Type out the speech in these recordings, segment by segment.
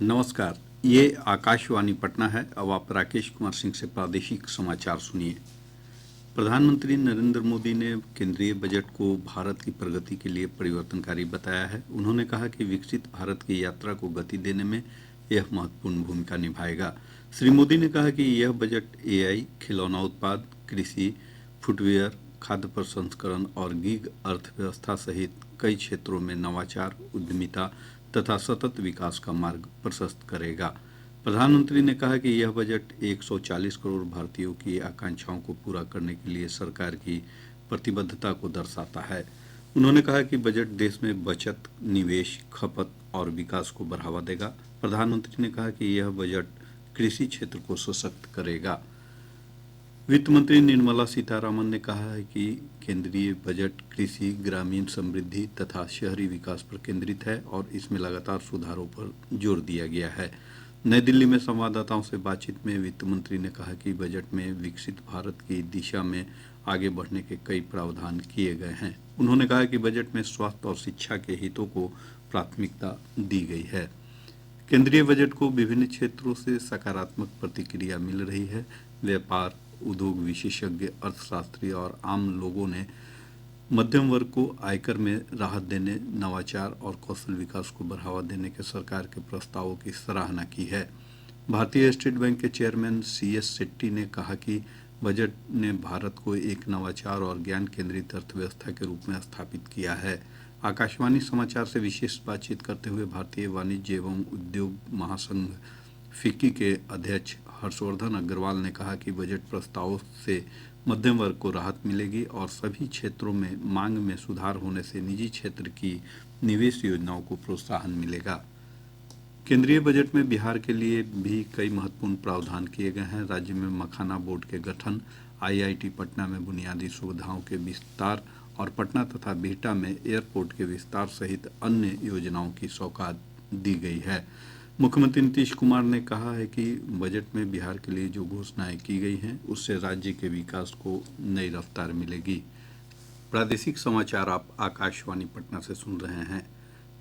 नमस्कार। ये आकाशवाणी पटना है। अब आप राकेश कुमार सिंह से प्रादेशिक समाचार सुनिए। प्रधानमंत्री नरेंद्र मोदी ने केंद्रीय बजट को भारत की प्रगति के लिए परिवर्तनकारी बताया है। उन्होंने कहा कि विकसित भारत की यात्रा को गति देने में यह महत्वपूर्ण भूमिका निभाएगा। श्री मोदी ने कहा कि यह बजट एआई, खिलौना उत्पाद, कृषि, फुटवियर, खाद्य प्रसंस्करण और गीग अर्थव्यवस्था सहित कई क्षेत्रों में नवाचार, उद्यमिता तथा सतत विकास का मार्ग प्रशस्त करेगा। प्रधानमंत्री ने कहा कि यह बजट 140 करोड़ भारतीयों की आकांक्षाओं को पूरा करने के लिए सरकार की प्रतिबद्धता को दर्शाता है। उन्होंने कहा कि बजट देश में बचत, निवेश, खपत और विकास को बढ़ावा देगा। प्रधानमंत्री ने कहा कि यह बजट कृषि क्षेत्र को सशक्त करेगा। वित्त मंत्री निर्मला सीतारामन ने कहा है कि केंद्रीय बजट कृषि, ग्रामीण समृद्धि तथा शहरी विकास पर केंद्रित है और इसमें लगातार सुधारों पर जोर दिया गया है। नई दिल्ली में संवाददाताओं से बातचीत में वित्त मंत्री ने कहा कि बजट में विकसित भारत की दिशा में आगे बढ़ने के कई प्रावधान किए गए हैं। उन्होंने कहा कि बजट में स्वास्थ्य और शिक्षा के हितों को प्राथमिकता दी गई है। केंद्रीय बजट को विभिन्न क्षेत्रों से सकारात्मक प्रतिक्रिया मिल रही है। व्यापार, उद्योग, विशेषज्ञ, अर्थशास्त्री और आम लोगों ने मध्यम वर्ग को आयकर में राहत देने, नवाचार और कौशल विकास को बढ़ावा देने के सरकार के प्रस्तावों की सराहना की है। भारतीय स्टेट बैंक के चेयरमैन CS शेट्टी ने कहा कि बजट ने भारत को एक नवाचार और ज्ञान केंद्रित अर्थव्यवस्था के रूप में स्थापित किया है। आकाशवाणी समाचार से विशेष बातचीत करते हुए भारतीय वाणिज्य एवं उद्योग महासंघ फिक्की के अध्यक्ष हर्षवर्धन अग्रवाल ने कहा कि बजट प्रस्तावों से मध्यम वर्ग को राहत मिलेगी और सभी क्षेत्रों में मांग में सुधार होने से निजी क्षेत्र की निवेश योजनाओं को प्रोत्साहन मिलेगा। केंद्रीय बजट में बिहार के लिए भी कई महत्वपूर्ण प्रावधान किए गए हैं। राज्य में मखाना बोर्ड के गठन, IIT पटना में बुनियादी सुविधाओं के विस्तार और पटना तथा बिहटा में एयरपोर्ट के विस्तार सहित अन्य योजनाओं की सौगात दी गई है। मुख्यमंत्री नीतीश कुमार ने कहा है कि बजट में बिहार के लिए जो घोषणाएं की गई हैं उससे राज्य के विकास को नई रफ्तार मिलेगी। प्रादेशिक समाचार आप आकाशवाणी पटना से सुन रहे हैं।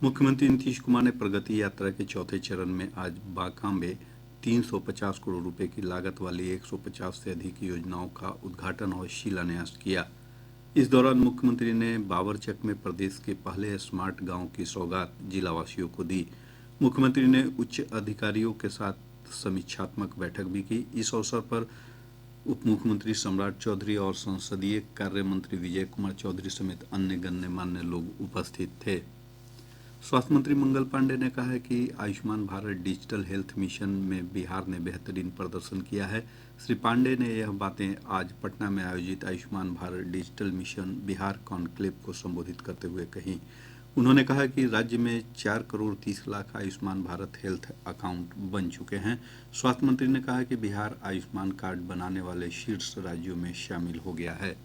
मुख्यमंत्री नीतीश कुमार ने प्रगति यात्रा के चौथे चरण में आज बांका में 350 करोड़ रुपए की लागत वाली 150 से अधिक योजनाओं का उद्घाटन और शिलान्यास किया। इस दौरान मुख्यमंत्री ने बाबरचक में प्रदेश के पहले स्मार्ट गांव की सौगात जिलावासियों को दी। मुख्यमंत्री ने उच्च अधिकारियों के साथ समीक्षात्मक बैठक भी की। इस अवसर पर उप मुख्यमंत्री सम्राट चौधरी और संसदीय कार्य मंत्री विजय कुमार चौधरी समेत अन्य गणमान्य लोग उपस्थित थे। स्वास्थ्य मंत्री मंगल पांडे ने कहा है कि Ayushman Bharat digital health mission में बिहार ने बेहतरीन प्रदर्शन किया है। श्री पांडे ने यह बातें आज पटना में आयोजित Ayushman Bharat digital mission Bihar conclave को संबोधित करते हुए कही। उन्होंने कहा कि राज्य में 4 करोड़ 30 लाख आयुष्मान भारत हेल्थ अकाउंट बन चुके हैं। स्वास्थ्य मंत्री ने कहा कि बिहार आयुष्मान कार्ड बनाने वाले शीर्ष राज्यों में शामिल हो गया है।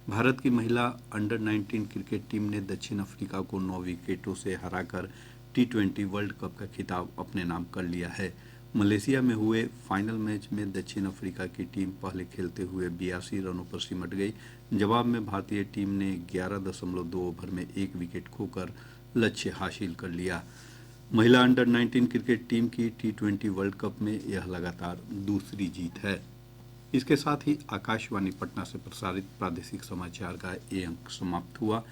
भारत की महिला अंडर-19 क्रिकेट टीम ने दक्षिण अफ्रीका को 9 विकेटों से हराकर T20 वर्ल्ड कप का खिताब अपने नाम कर लिया है। मलेशिया में हुए फाइनल मैच में दक्षिण अफ्रीका की टीम पहले खेलते हुए 82 रनों पर सिमट गई। जवाब में भारतीय टीम ने 11.2 ओवर में 1 विकेट खोकर लक्ष्य हासिल कर लिया। महिला अंडर-19 क्रिकेट टीम की T20 वर्ल्ड कप में यह लगातार दूसरी जीत है। इसके साथ ही आकाशवाणी पटना से प्रसारित प्रादेशिक समाचार का ये अंक समाप्त हुआ।